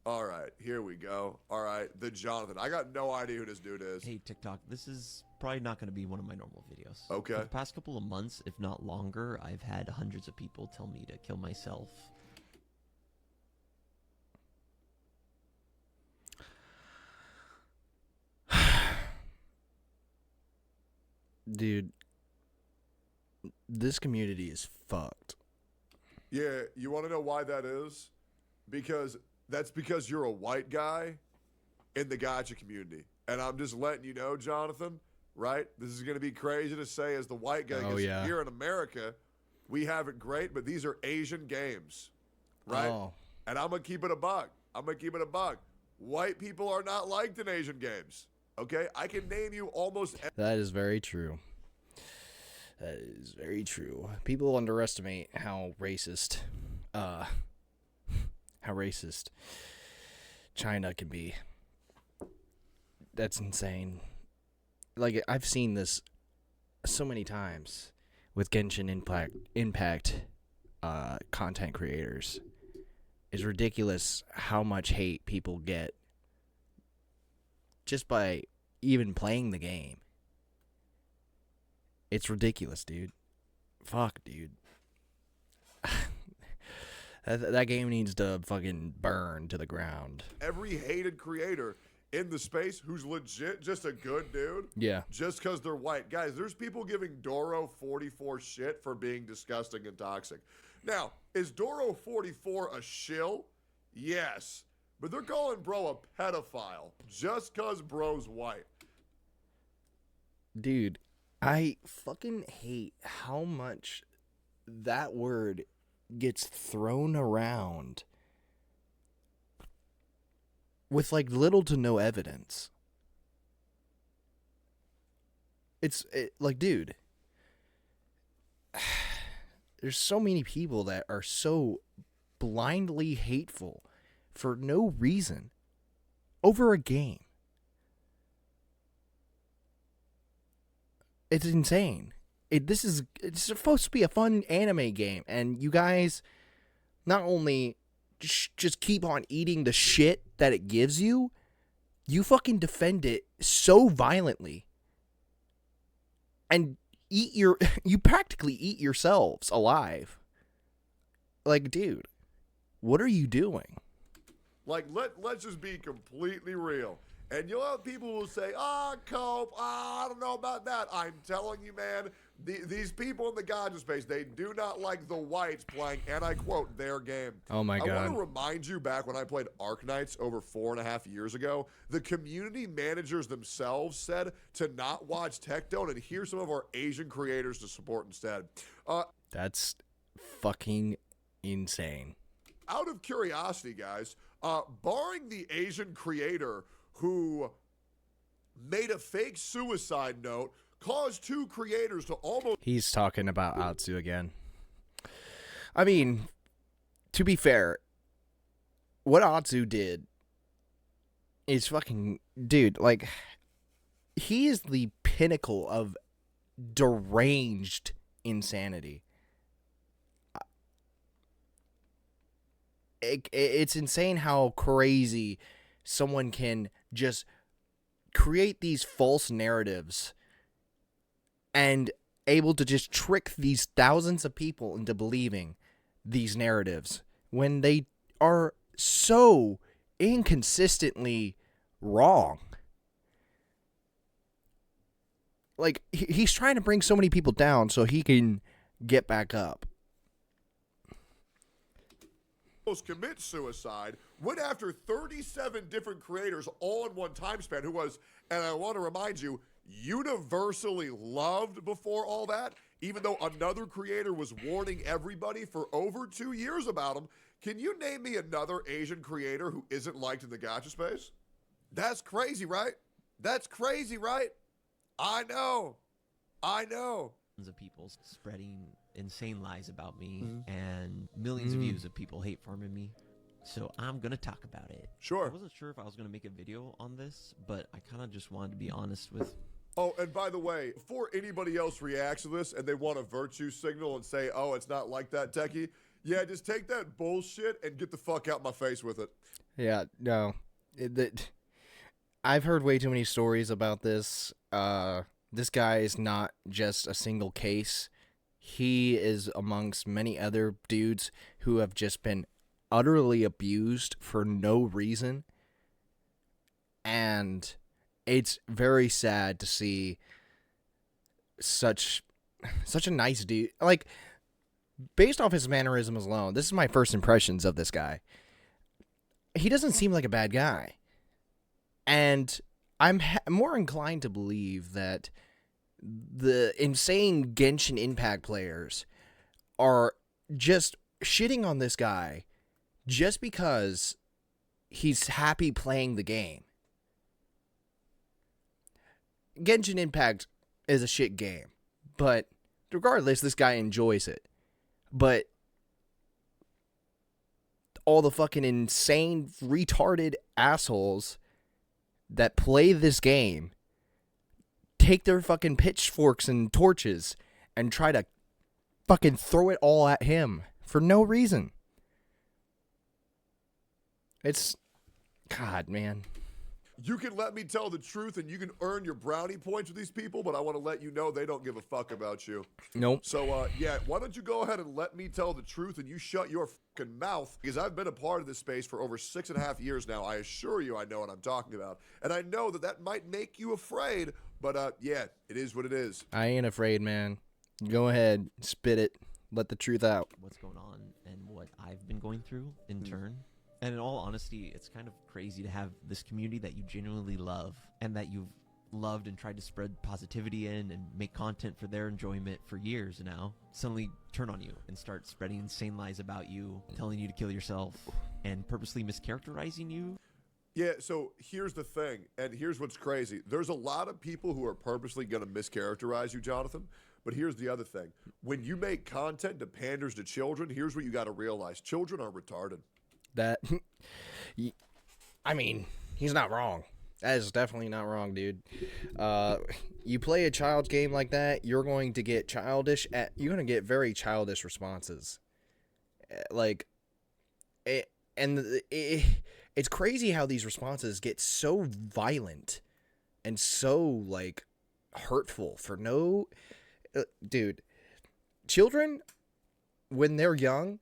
All right, here we go. All right, the Jonathan. I got no idea who this dude is. Hey, TikTok, this is probably not going to be one of my normal videos. Okay. For the past couple of months, if not longer, I've had hundreds of people tell me to kill myself. Dude, this community is fucked. Yeah, you want to know why that is? Because you're a white guy in the gacha community. And I'm just letting you know, Jonathan, right? This is going to be crazy to say as the white guy. Oh, yeah. Here in America, we have it great, but these are Asian games, right? Oh. And I'm going to keep it a buck. White people are not liked in Asian games, okay? I can name you almost... That is very true. That is very true. People underestimate how racist China can be. That's insane. Like, I've seen this so many times with Genshin Impact content creators. It's ridiculous how much hate people get just by even playing the game. It's ridiculous, dude. Fuck, dude. That game needs to fucking burn to the ground. Every hated creator in the space who's legit just a good dude. Yeah. Just because they're white. Guys, there's people giving Doro 44 shit for being disgusting and toxic. Now, is Doro 44 a shill? Yes. But they're calling bro a pedophile just because bro's white. Dude, I fucking hate how much that word gets thrown around with like little to no evidence. It's like, dude, there's so many people that are so blindly hateful for no reason over a game. It's insane. It's supposed to be a fun anime game, and you guys not only just keep on eating the shit that it gives you, you fucking defend it so violently. And you practically eat yourselves alive. Like, dude, what are you doing? Like, let's just be completely real. And you'll have people who will say, Cope, I don't know about that. I'm telling you, man, these people in the gacha space, they do not like the whites playing, and I quote, their game. Oh, my God. I want to remind you, back when I played Arknights over 4.5 years ago, the community managers themselves said to not watch Tectone and hear some of our Asian creators to support instead. That's fucking insane. Out of curiosity, guys, barring the Asian creator who made a fake suicide note, caused 2 creators to almost... He's talking about Atsu again. I mean, to be fair, what Atsu did is fucking... Dude, like, he is the pinnacle of deranged insanity. It's insane how crazy someone can just create these false narratives and able to just trick these thousands of people into believing these narratives when they are so inconsistently wrong. Like, he's trying to bring so many people down so he can get back up. Commit suicide, went after 37 different creators all in one time span, who was, and I want to remind you, universally loved before all that, even though another creator was warning everybody for over 2 years about him. Can you name me another Asian creator who isn't liked in the gacha space? That's crazy, right? That's crazy, right? I know. Of people spreading insane lies about me, and millions of views of people hate farming me. So I'm gonna talk about it. Sure. I wasn't sure if I was gonna make a video on this, but I kind of just wanted to be honest with... Oh, and by the way, before anybody else reacts to this and they want a virtue signal and say, oh, it's not like that, Techie, yeah, just take that bullshit and get the fuck out my face with it. Yeah, no. I've heard way too many stories about this. This guy is not just a single case. He is amongst many other dudes who have just been utterly abused for no reason. And it's very sad to see such a nice dude. Like, based off his mannerisms alone, this is my first impressions of this guy. He doesn't seem like a bad guy. And I'm more inclined to believe that the insane Genshin Impact players are just shitting on this guy just because he's happy playing the game. Genshin Impact is a shit game, but regardless, this guy enjoys it. But all the fucking insane, retarded assholes that play this game take their fucking pitchforks and torches and try to fucking throw it all at him for no reason. It's... God, man. You can let me tell the truth and you can earn your brownie points with these people, but I want to let you know they don't give a fuck about you. Nope. So, yeah, why don't you go ahead and let me tell the truth and you shut your fucking mouth, because I've been a part of this space for over 6.5 years now. I assure you I know what I'm talking about. And I know that might make you afraid, but, yeah, it is what it is. I ain't afraid, man. Go ahead, spit it. Let the truth out. What's going on and what I've been going through in turn. And in all honesty, it's kind of crazy to have this community that you genuinely love and that you've loved and tried to spread positivity in and make content for their enjoyment for years now suddenly turn on you and start spreading insane lies about you, telling you to kill yourself, and purposely mischaracterizing you. Yeah, so here's the thing, and here's what's crazy. There's a lot of people who are purposely going to mischaracterize you, Jonathan, but here's the other thing. When you make content that panders to children, here's what you got to realize. Children are retarded. That, I mean, he's not wrong. That is definitely not wrong, dude. You play a child's game like that, you're going to get you're going to get very childish responses. It's crazy how these responses get so violent and so, like, hurtful for no... dude, children, when they're young,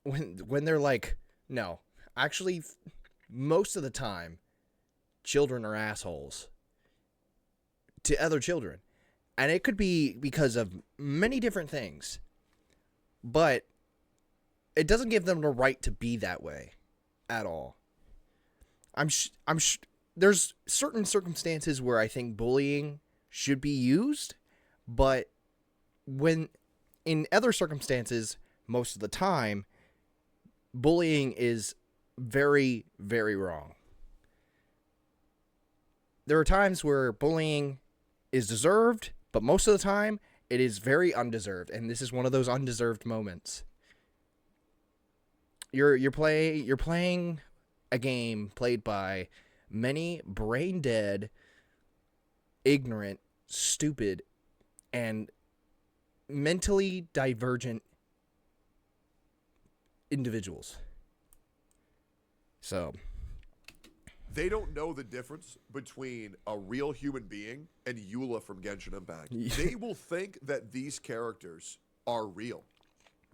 when they're like... No, actually, most of the time, children are assholes to other children. And it could be because of many different things. But it doesn't give them the right to be that way at all. There's certain circumstances where I think bullying should be used, but when in other circumstances, most of the time, bullying is very, very wrong. There are times where bullying is deserved, but most of the time, it is very undeserved, and this is one of those undeserved moments. You're playing a game played by many brain-dead, ignorant, stupid, and mentally divergent individuals. So they don't know the difference between a real human being and Eula from Genshin Impact. They will think that these characters are real.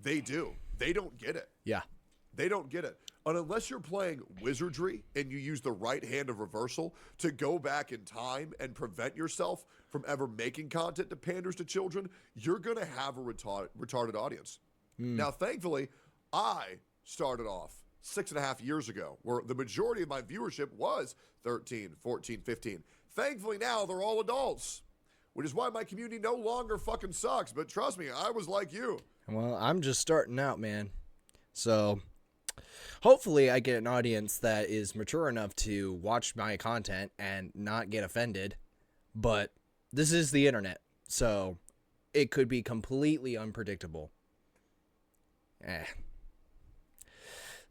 They do. They don't get it. Yeah. They don't get it. And unless you're playing wizardry and you use the right hand of reversal to go back in time and prevent yourself from ever making content that panders to children, you're going to have a retarded audience. Now, thankfully, I started off 6.5 years ago, where the majority of my viewership was 13, 14, 15. Thankfully, now they're all adults, which is why my community no longer fucking sucks. But trust me, I was like you. Well, I'm just starting out, man. So hopefully I get an audience that is mature enough to watch my content and not get offended. But this is the internet, so it could be completely unpredictable.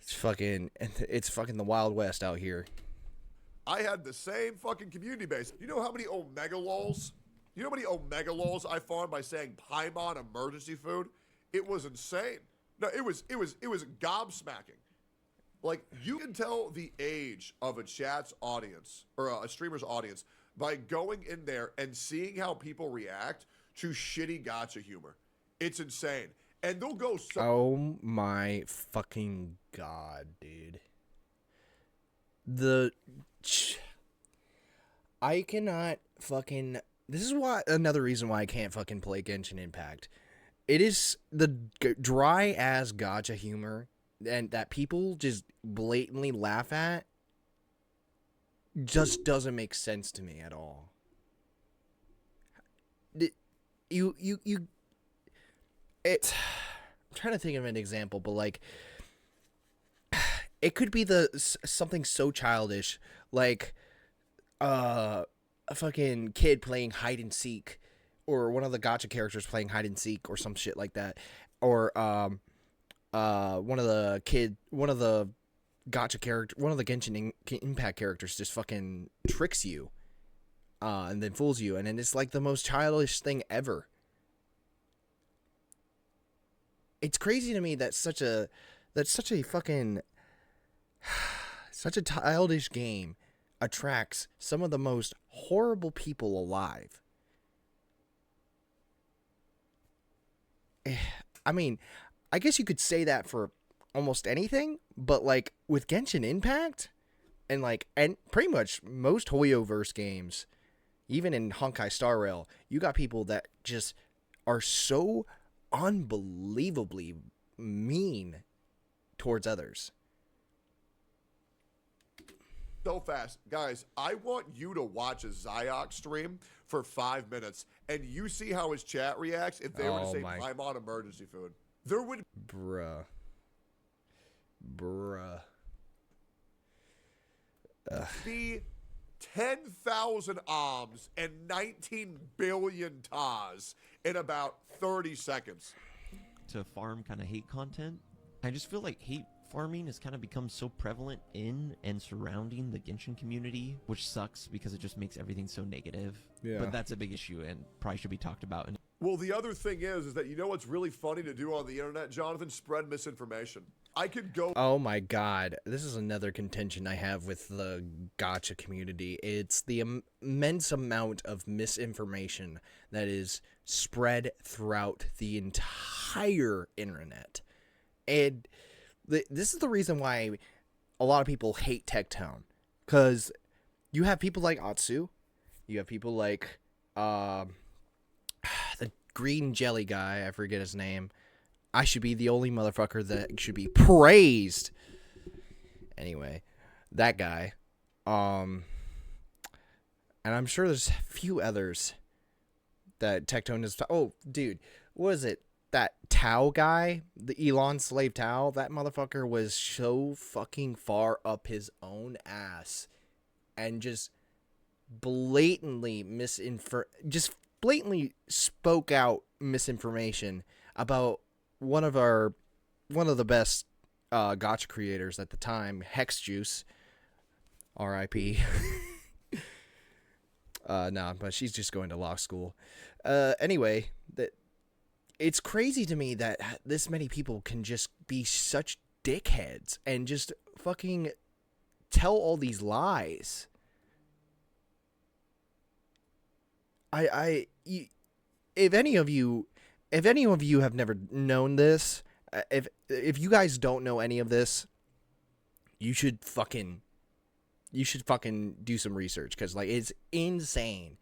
It's fucking the Wild West out here. I had the same fucking community base. You know how many omega lols? You know how many omega lols I farmed by saying Paimon emergency food? It was insane. No, it was gobsmacking. Like, you can tell the age of a chat's audience or a streamer's audience by going in there and seeing how people react to shitty gacha humor. It's insane. And they'll go so. Oh my fucking god, dude. I cannot fucking. This is why another reason why I can't fucking play Genshin Impact. It is the dry ass gacha humor and that people just blatantly laugh at. Just doesn't make sense to me at all. It's. I'm trying to think of an example, but like, it could be something so childish, like, a fucking kid playing hide and seek, or one of the gacha characters playing hide and seek, or some shit like that, or one of the Genshin Impact characters just fucking tricks you, and then fools you, and then it's like the most childish thing ever. It's crazy to me that such a fucking such a childish game attracts some of the most horrible people alive. I mean, I guess you could say that for almost anything, but like with Genshin Impact and pretty much most Hoyoverse games, even in Honkai Star Rail, you got people that just are so unbelievably mean towards others. So fast. Guys, I want you to watch a Zyok stream for 5 minutes and you see how his chat reacts if they were to say I'm on emergency food. There would Bruh. be 10,000 alms and 19 billion tas in about 30 seconds. To farm kind of hate content, I just feel like hate farming has kind of become so prevalent in and surrounding the Genshin community, which sucks because it just makes everything so negative. Yeah. But that's a big issue and probably should be talked about. And Well, the other thing is that you know what's really funny to do on the internet, Jonathan? Spread misinformation. I could go. Oh my god, this is another contention I have with the gacha community. It's the immense amount of misinformation that is spread throughout the entire internet. And this is the reason why a lot of people hate Tectone. Because you have people like Atsu, you have people like the green jelly guy, I forget his name. I should be the only motherfucker that should be praised. Anyway, that guy. And I'm sure there's a few others that Tectone is. Oh, dude, what is it? That Tao guy, the Elon slave Tao, that motherfucker was so fucking far up his own ass and just blatantly spoke out misinformation about one of the best gacha creators at the time, Hex Juice, R.I.P. Nah, but she's just going to law school. Anyway, it's crazy to me that this many people can just be such dickheads and just fucking tell all these lies. If any of you have never known this, if you guys don't know any of this, you should fucking do some research, because like it's insane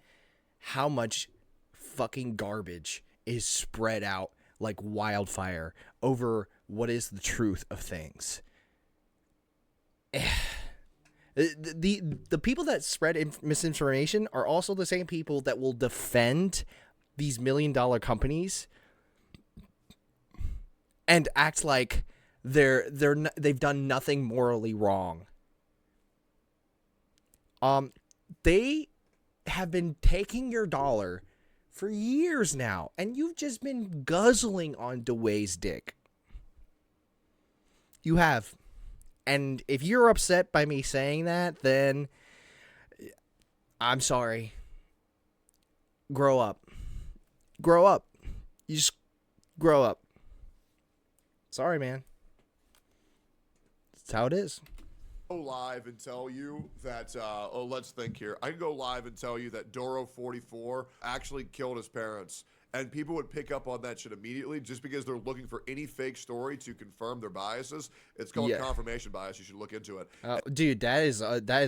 how much fucking garbage is spread out like wildfire over what is the truth of things. The people that spread misinformation are also the same people that will defend these $1 million companies and act like they've done nothing morally wrong. They have been taking your dollar for years now, and you've just been guzzling on Dway's dick. You have. And if you're upset by me saying that, then I'm sorry. Grow up. Grow up. You just grow up. Sorry, man. That's how it is. Go live and tell you that, let's think here. I can go live and tell you that Doro44 actually killed his parents. And people would pick up on that shit immediately just because they're looking for any fake story to confirm their biases. It's called confirmation bias. You should look into it. Dude, that is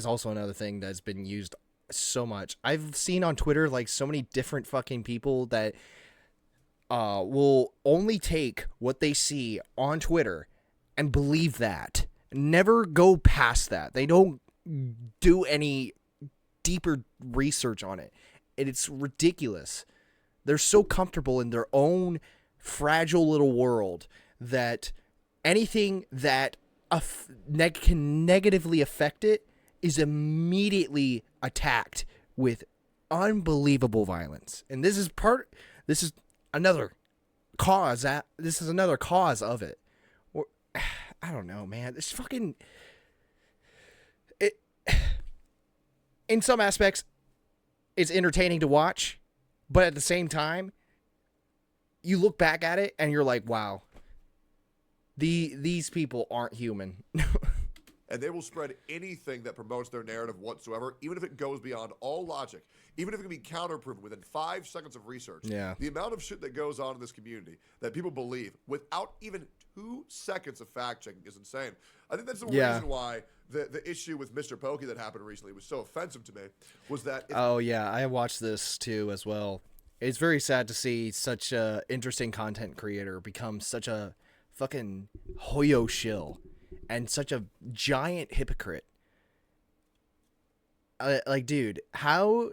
also another thing that's been used so much. I've seen on Twitter like so many different fucking people that will only take what they see on Twitter and believe that. Never go past that. They don't do any deeper research on it. And it's ridiculous. They're so comfortable in their own fragile little world that anything that can negatively affect it is immediately attacked with unbelievable violence. And this is another cause of it. Or I don't know, man. This fucking in some aspects it's entertaining to watch, but at the same time you look back at it and you're like, wow, these people aren't human. And they will spread anything that promotes their narrative whatsoever, even if it goes beyond all logic, even if it can be counter-proven within 5 seconds of research. Yeah. The amount of shit that goes on in this community that people believe without even 2 seconds of fact-checking is insane. I think that's the reason why the issue with Mr. Pokey that happened recently was so offensive to me, was that... Oh, yeah, I watched this too as well. It's very sad to see such a interesting content creator become such a fucking hoyo shill. And such a giant hypocrite. Like, dude, how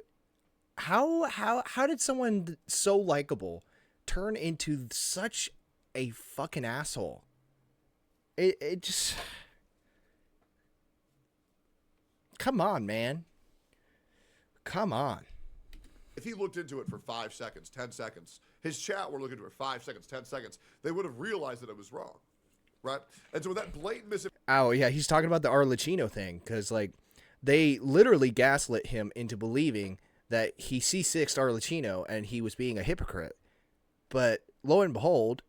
did someone so likable turn into such a fucking asshole? It just, come on, man. Come on. If he looked into it for 5 seconds, 10 seconds, his chat were looking into it for 5 seconds, 10 seconds, they would have realized that it was wrong. Right? And so with that blatant Oh, yeah, he's talking about the Arlecchino thing, because, like, they literally gaslit him into believing that he C6'd Arlecchino and he was being a hypocrite. But lo and behold,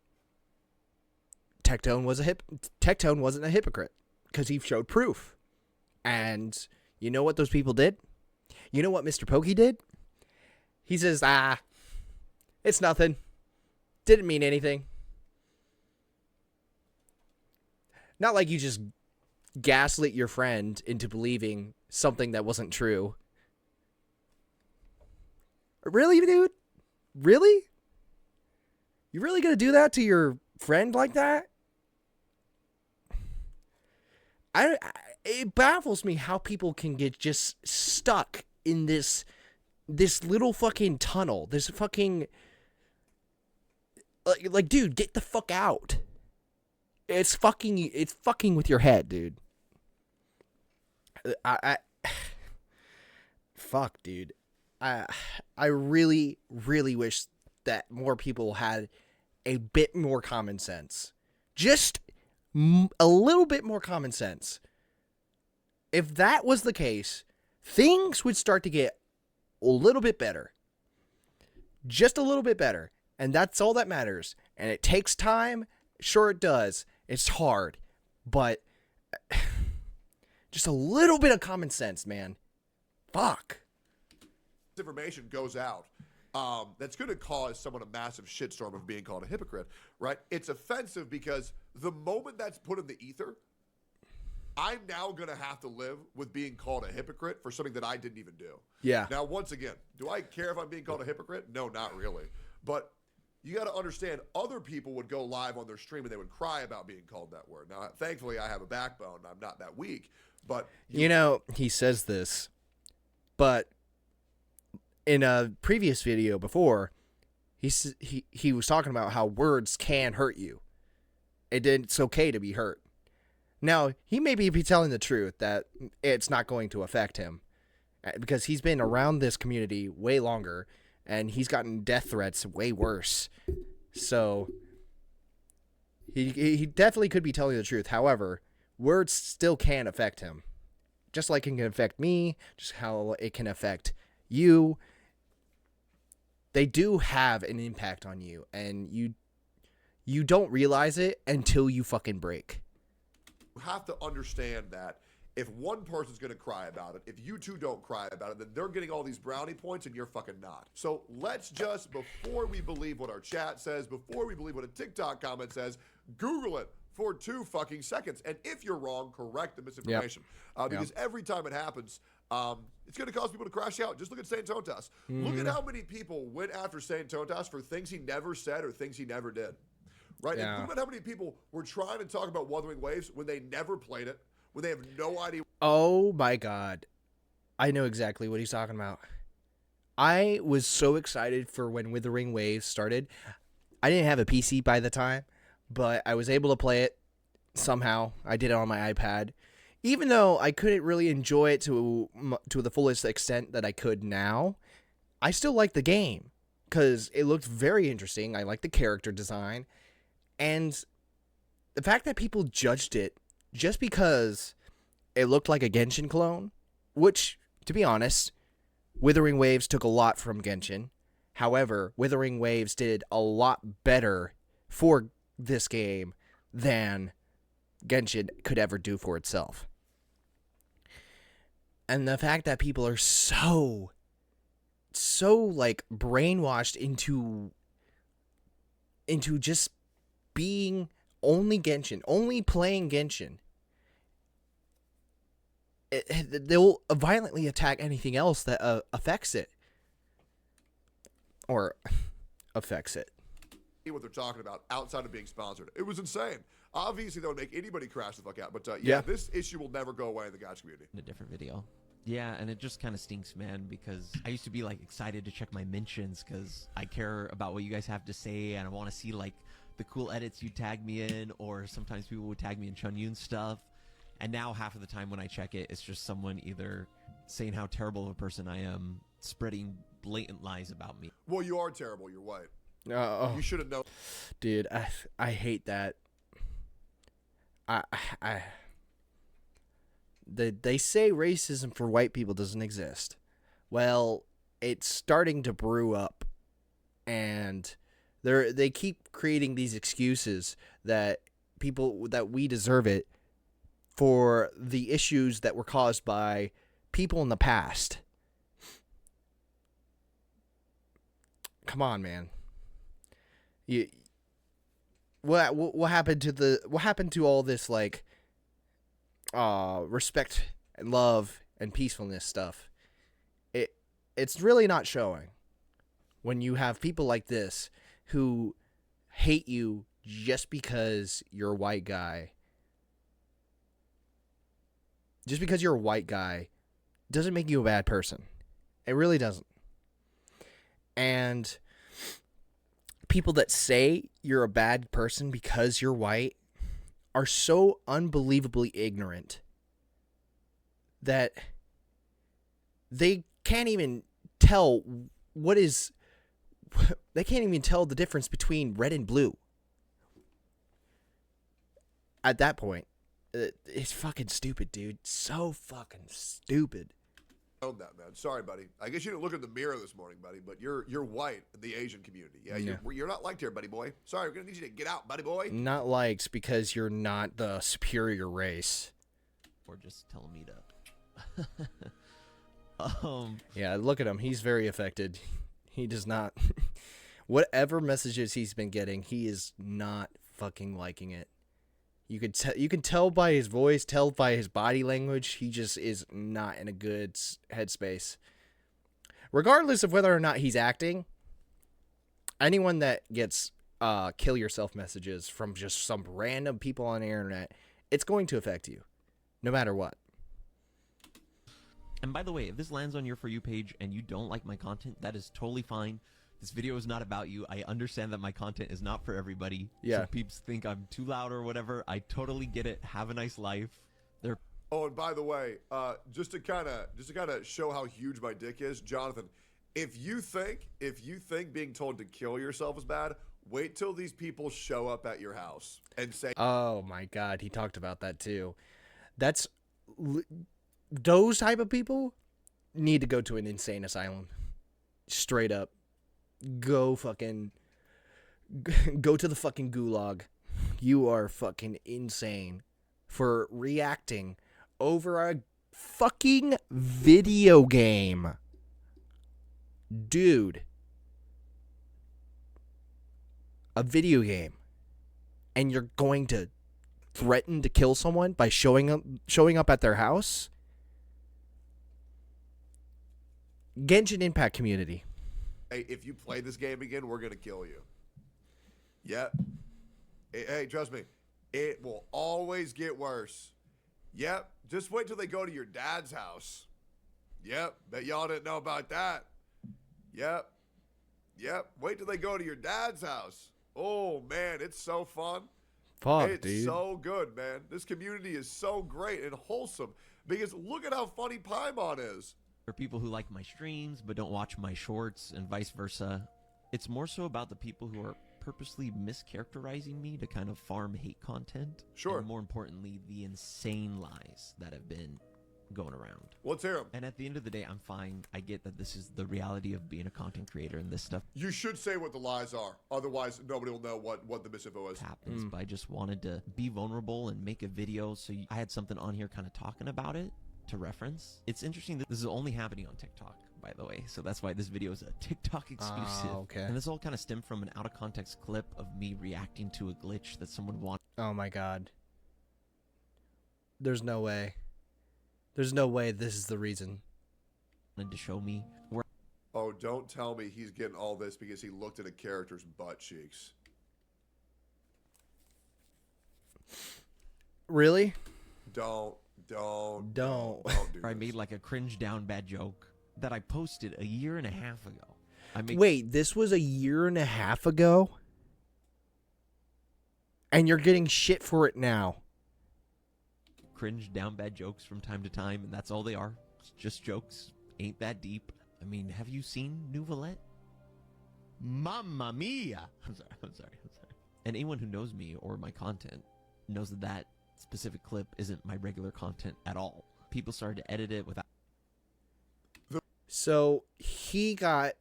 Tectone wasn't a hypocrite, because he showed proof. And you know what those people did? You know what Mr. Pokey did? He says, it's nothing. Didn't mean anything. Not like you just gaslit your friend into believing something that wasn't true. Really, dude? Really? You really gonna do that to your friend like that? It baffles me how people can get just stuck in this little fucking tunnel. This fucking... Like, dude, get the fuck out. It's fucking with your head, dude. Fuck, dude. I really, really wish that more people had a bit more common sense. Just a little bit more common sense. If that was the case, things would start to get a little bit better. Just a little bit better. And that's all that matters. And it takes time. Sure it does. It's hard, but just a little bit of common sense, man. Fuck. Information goes out that's going to cause someone a massive shitstorm of being called a hypocrite, right? It's offensive because the moment that's put in the ether, I'm now going to have to live with being called a hypocrite for something that I didn't even do. Yeah. Now, once again, do I care if I'm being called a hypocrite? No, not really. But you got to understand, other people would go live on their stream and they would cry about being called that word. Now, thankfully, I have a backbone. I'm not that weak. But you know, he says this, but in a previous video before, he was talking about how words can hurt you. It's okay to be hurt. Now, he may be telling the truth that it's not going to affect him, because he's been around this community way longer. And he's gotten death threats way worse. So he definitely could be telling the truth. However, words still can affect him. Just like it can affect me, just how it can affect you. They do have an impact on you. And you don't realize it until you fucking break. have to understand that if one person's going to cry about it, if you two don't cry about it, then they're getting all these brownie points and you're fucking not. So let's just, before we believe what our chat says, before we believe what a TikTok comment says, Google it for 2 fucking seconds. And if you're wrong, correct the misinformation. Because every time it happens, it's going to cause people to crash out. Just look at Saint Tontas. Look at how many people went after Saint Tontas for things he never said or things he never did. Right? Yeah. And think about how many people were trying to talk about Wuthering Waves when they never played it, when they have no idea. Oh my god. I know exactly what he's talking about. I was so excited for when Withering Waves started. I didn't have a PC by the time, but I was able to play it somehow. I did it on my iPad. Even though I couldn't really enjoy it to the fullest extent that I could now, I still liked the game because it looked very interesting. I liked the character design. And the fact that people judged it just because it looked like a Genshin clone, which, to be honest, Withering Waves took a lot from Genshin. However, Withering Waves did a lot better for this game than Genshin could ever do for itself. And the fact that people are so like brainwashed into just being only Genshin, only playing Genshin. They'll violently attack anything else that affects it. Or affects it. What they're talking about outside of being sponsored. It was insane. Obviously, that would make anybody crash the fuck out. But yeah, this issue will never go away in the gacha community. In a different video. Yeah, and it just kind of stinks, man, because I used to be like excited to check my mentions because I care about what you guys have to say and I want to see like the cool edits you tag me in, or sometimes people would tag me in Chunyun stuff. And now half of the time when I check it, it's just someone either saying how terrible of a person I am, spreading blatant lies about me. Well, you are terrible. You're white. You should have known. Dude, I hate that. They say racism for white people doesn't exist. Well, it's starting to brew up, and they keep creating these excuses that we deserve it for the issues that were caused by people in the past. Come on, man. What happened to all this like respect and love and peacefulness stuff? It's really not showing when you have people like this who hate you just because you're a white guy. Just because you're a white guy doesn't make you a bad person. It really doesn't. And people that say you're a bad person because you're white are so unbelievably ignorant that they can't even tell they can't even tell the difference between red and blue. At that point, it's fucking stupid, dude. So fucking stupid. That, man. Sorry, buddy. I guess you didn't look in the mirror this morning, buddy, but you're white in the Asian community. Yeah. You're not liked here, buddy boy. Sorry, we're going to need you to get out, buddy boy. Not liked because you're not the superior race. Or just tell him meet up. Yeah, look at him. He's very affected. He does not... Whatever messages he's been getting, he is not fucking liking it. You can tell by his voice, tell by his body language, he just is not in a good headspace. Regardless of whether or not he's acting, anyone that gets kill yourself messages from just some random people on the internet, it's going to affect you, no matter what. And by the way, if this lands on your For You page and you don't like my content, that is totally fine. This video is not about you. I understand that my content is not for everybody. Yeah. Some people think I'm too loud or whatever. I totally get it. Have a nice life. Oh, and by the way, just to kind of show how huge my dick is, Jonathan, if you think being told to kill yourself is bad, wait till these people show up at your house and say, "Oh my God," he talked about that too. Those type of people need to go to an insane asylum. Straight up. Go to the fucking gulag. You are fucking insane. for reacting over a fucking video game. Dude. A video game. And you're going to threaten to kill someone by showing up at their house? Genshin Impact community. Hey, if you play this game again, we're going to kill you. Yep. Hey, trust me. It will always get worse. Yep. Just wait till they go to your dad's house. Yep. Bet y'all didn't know about that. Yep. Wait till they go to your dad's house. Oh, man, it's so fun. Fuck, it's dude. so good, man. This community is so great and wholesome because look at how funny Paimon is. There are people who like my streams but don't watch my shorts and vice versa. It's more so about the people who are purposely mischaracterizing me to kind of farm hate content. Sure. And more importantly, the insane lies that have been going around. Let's hear them. And at the end of the day, I'm fine. I get that this is the reality of being a content creator and this stuff You should say what the lies are. Otherwise, nobody will know what the misinfo is. happens. But I just wanted to be vulnerable and make a video. So I had something on here kind of talking about it to reference. It's interesting that this is only happening on TikTok, by the way. So that's why this video is a TikTok exclusive. Okay. And this all kind of stemmed from an out of context clip of me reacting to a glitch that someone wanted Oh my god. There's no way. There's no way this is the reason. to show me where Oh, don't tell me he's getting all this because he looked at a character's butt cheeks. Really? Don't do I this. made like a cringe down bad joke that I posted a year and a half ago. Wait, this was a year and a half ago? And you're getting shit for it now. Cringe down bad jokes from time to time, and that's all they are. It's just jokes. Ain't that deep. I mean, have you seen New Valette? Mamma mia! I'm sorry. And anyone who knows me or my content knows that that specific clip isn't my regular content at all. People started to edit it without... So he got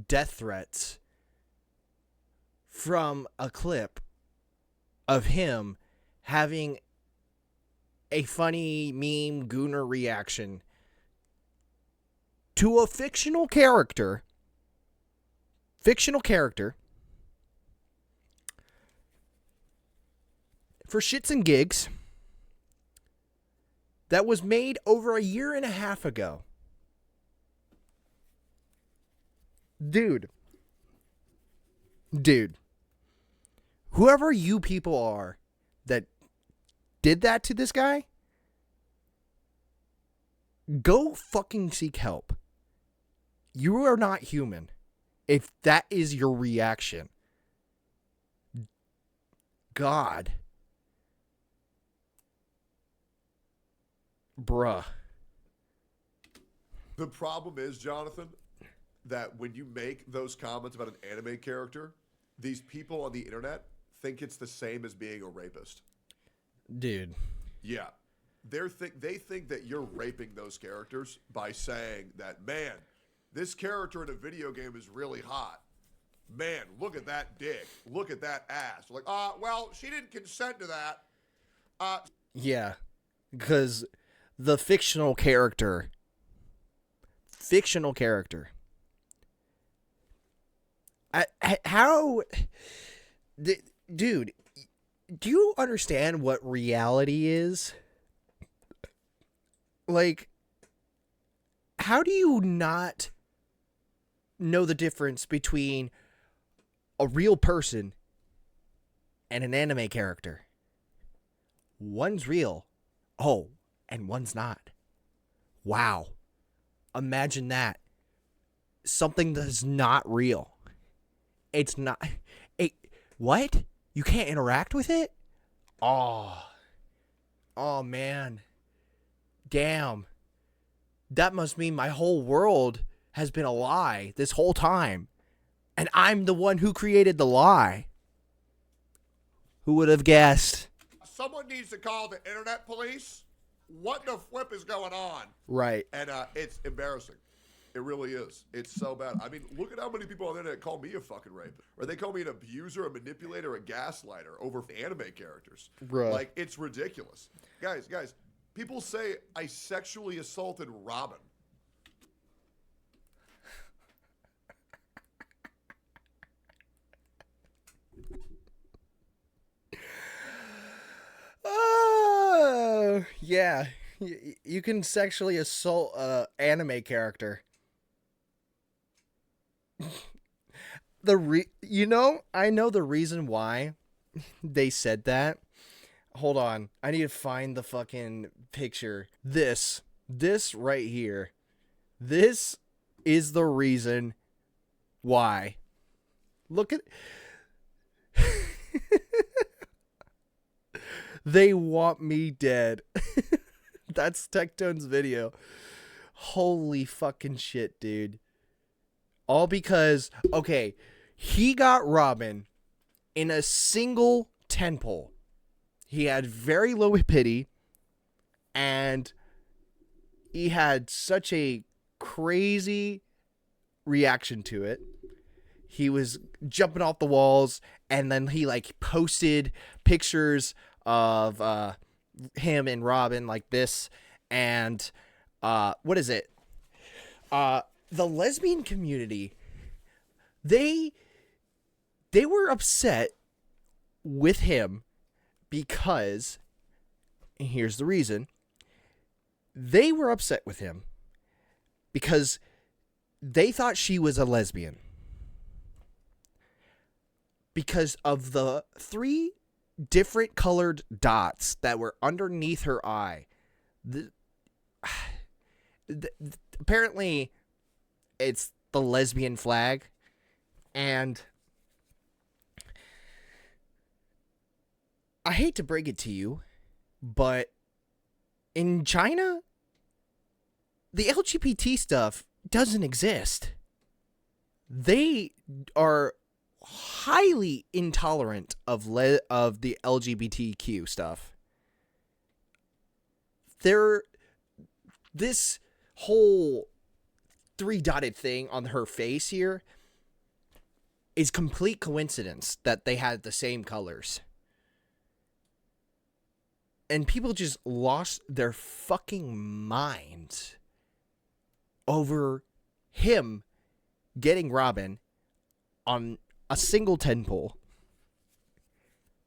death threats from a clip of him having a funny meme gooner reaction to a fictional character for shits and gigs that was made over a year and a half ago. Dude, whoever you people are that did that to this guy, go fucking seek help. You are not human if that is your reaction. God. Bruh. The problem is, Jonathan, that when you make those comments about an anime character, these people on the internet think it's the same as being a rapist. Dude. Yeah. They think that you're raping those characters by saying that, man, this character in a video game is really hot. Man, look at that dick. Look at that ass. Like, well, she didn't consent to that. Yeah. Because the fictional character. How... Dude, do you understand what reality is? Like, how do you not know the difference between a real person and an anime character? One's real. Oh, and one's not. Wow. Imagine that. Something that's not real. It's not... What? You can't interact with it? Oh, man. Damn. That must mean my whole world has been a lie this whole time. And I'm the one who created the lie. Who would have guessed? Someone needs to call the internet police. What the flip is going on? Right. And it's embarrassing. It really is. It's so bad. I mean, look at how many people on the internet call me a fucking rapist. Or they call me an abuser, a manipulator, a gaslighter over anime characters. Bruh. Like, it's ridiculous. Guys, people say I sexually assaulted Robin. Yeah. You can sexually assault a anime character. I know the reason why they said that. Hold on. I need to find the fucking picture. This right here. This is the reason why. Look at They want me dead. That's Tectone's video. Holy fucking shit, dude. All because, okay, he got Robin in a single 10 pull. He had very low pity, and he had such a crazy reaction to it. He was jumping off the walls, and then he like posted pictures of him and Robin like this, and what is it? The lesbian community, they were upset with him because, and here's the reason, they were upset with him because they thought she was a lesbian because of the 3 different colored dots that were underneath her eye. Apparently it's the lesbian flag, and I hate to break it to you, but in China, the LGBT stuff doesn't exist. They are highly intolerant of the LGBTQ stuff. This whole 3-dotted thing on her face here is complete coincidence that they had the same colors. And people just lost their fucking minds over him getting Robin on a single 10 pull,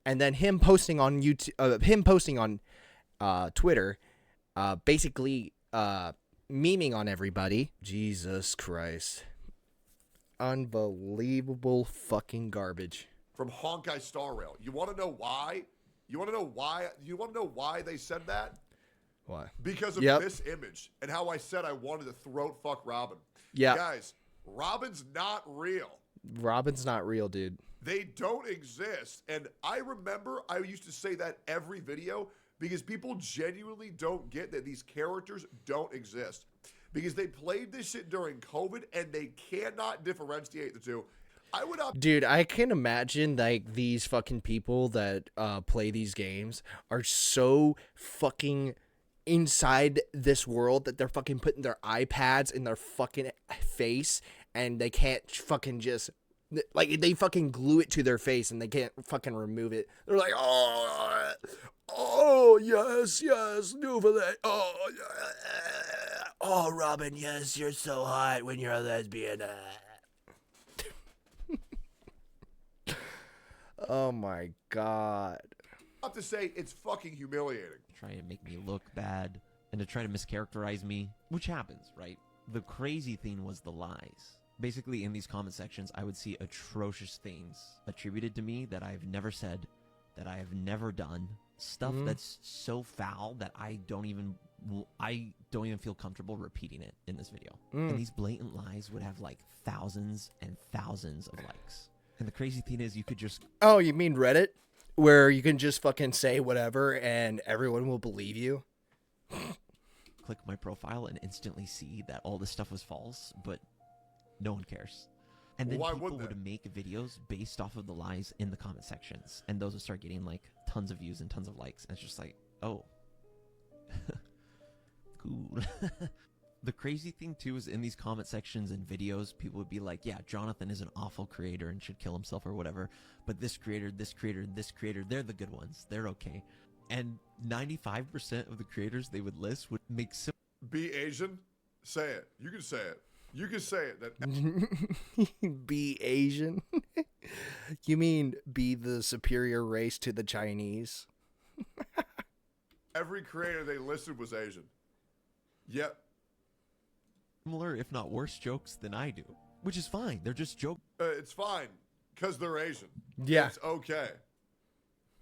and then him posting on Twitter, basically memeing on everybody. Jesus Christ, unbelievable fucking garbage. From Honkai Star Rail. You want to know why? You want to know why they said that? Why? Because of this image and how I said I wanted to throat fuck Robin. Yeah. Guys, Robin's not real. Robin's not real, dude. They don't exist. And I remember I used to say that every video because people genuinely don't get that these characters don't exist. Because they played this shit during COVID and they cannot differentiate the two. Dude, I can imagine like these fucking people that play these games are so fucking inside this world that they're fucking putting their iPads in their fucking face and they can't fucking just, like, they fucking glue it to their face and they can't fucking remove it. They're like, oh yes, do for that. Oh, Robin, yes, you're so hot when you're a lesbian. Oh my God. I have to say, it's fucking humiliating. Try to make me look bad and to try to mischaracterize me, which happens, right? The crazy thing was the lies. Basically, in these comment sections, I would see atrocious things attributed to me that I've never said, that I have never done. Stuff that's so foul that I don't even feel comfortable repeating it in this video. And these blatant lies would have like thousands and thousands of likes. And the crazy thing is, you could just... Oh, you mean Reddit? Where you can just fucking say whatever and everyone will believe you? Click my profile and instantly see that all this stuff was false, but no one cares. And then people would make videos based off of the lies in the comment sections. And those would start getting like tons of views and tons of likes. And it's just like, oh, cool. The crazy thing too is in these comment sections and videos, people would be like, yeah, Jonathan is an awful creator and should kill himself or whatever, but this creator, this creator, this creator, they're the good ones, they're okay. And 95% of the creators they would list would make Be Asian? Say it. You can say it. You can say it. That Be Asian? You mean be the superior race to the Chinese? every creator they listed was Asian. Yep. similar, if not worse, jokes than I do, which is fine. They're just jokes. It's fine, because they're Asian. Yeah. It's okay.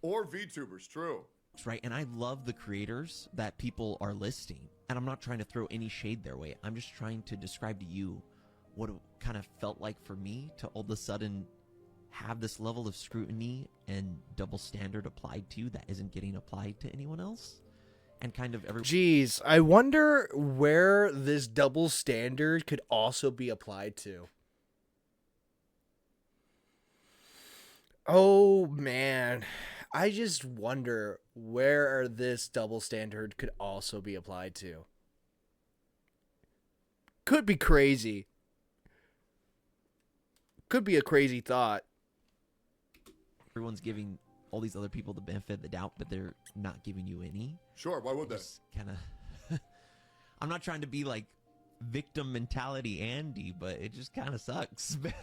Or VTubers, true. Right, and I love the creators that people are listing, and I'm not trying to throw any shade their way. I'm just trying to describe to you what it kind of felt like for me to all of a sudden have this level of scrutiny and double standard applied to you that isn't getting applied to anyone else, and kind of every. Jeez, I wonder where this double standard could also be applied to. Oh man, I just wonder where this double standard could also be applied to. Could be crazy. Could be a crazy thought. Everyone's giving all these other people the benefit of the doubt, but they're not giving you any. Sure, why would they? Kind of. I'm not trying to be like victim mentality Andy, but it just kind of sucks, man.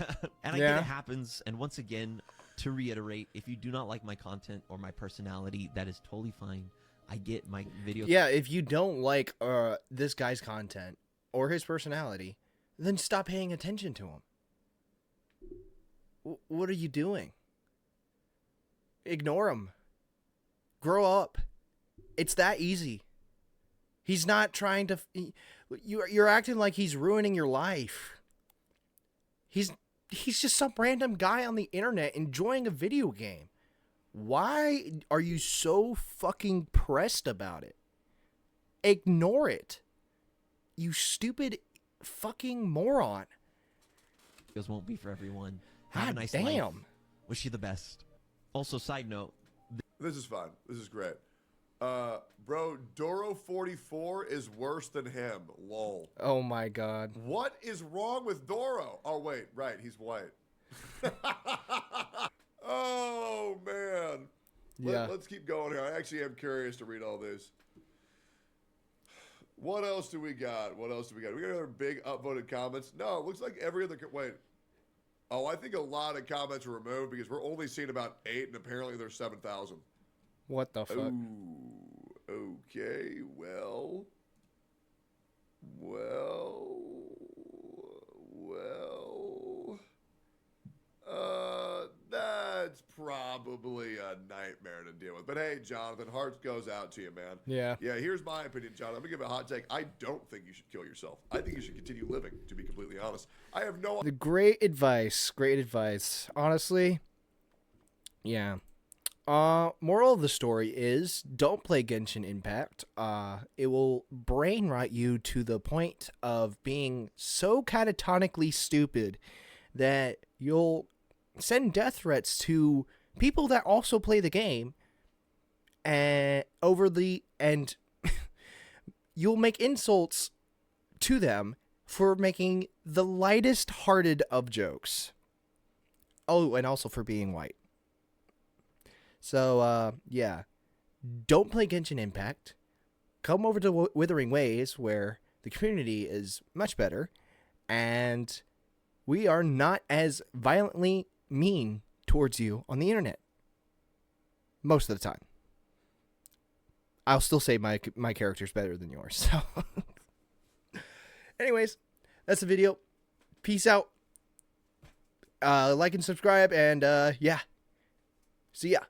And I get it happens. And once again, to reiterate, if you do not like my content or my personality, that is totally fine. I get my videos. Yeah, if you don't like this guy's content or his personality, then stop paying attention to him. What are you doing? Ignore him. Grow up. It's that easy. He's not trying to. You're acting like he's ruining your life. He's just some random guy on the internet enjoying a video game. Why are you so fucking pressed about it? Ignore it. You stupid fucking moron. Videos won't be for everyone. Have a God nice damn. life. Wish you the best. Also, side note. This is fun. This is great. Bro, Doro44 is worse than him. Lol. Oh my god. What is wrong with Doro? Oh, wait. Right. He's white. Oh, man. Yeah. Let's keep going here. I actually am curious to read all this. What else do we got? What else do we got? We got other big upvoted comments. No, it looks like every other... Wait. Oh, I think a lot of comments were removed because we're only seeing about 8, and apparently there's 7,000. What the fuck? Ooh, okay, well, that's probably a nightmare to deal with. But hey, Jonathan, hearts goes out to you, man. Yeah. Yeah, here's my opinion, John. I'm going to give a hot take. I don't think you should kill yourself. I think you should continue living, to be completely honest. I have no... The great advice. Great advice. Honestly, yeah. Moral of the story is don't play Genshin Impact. It will brain rot you to the point of being so catatonically stupid that you'll send death threats to people that also play the game and you'll make insults to them for making the lightest hearted of jokes. Oh, and also for being white. So, yeah. Don't play Genshin Impact. Come over to Withering Ways, where the community is much better, and we are not as violently mean towards you on the internet. Most of the time. I'll still say my character's better than yours. So, anyways, that's the video. Peace out. Like and subscribe, and yeah. See ya.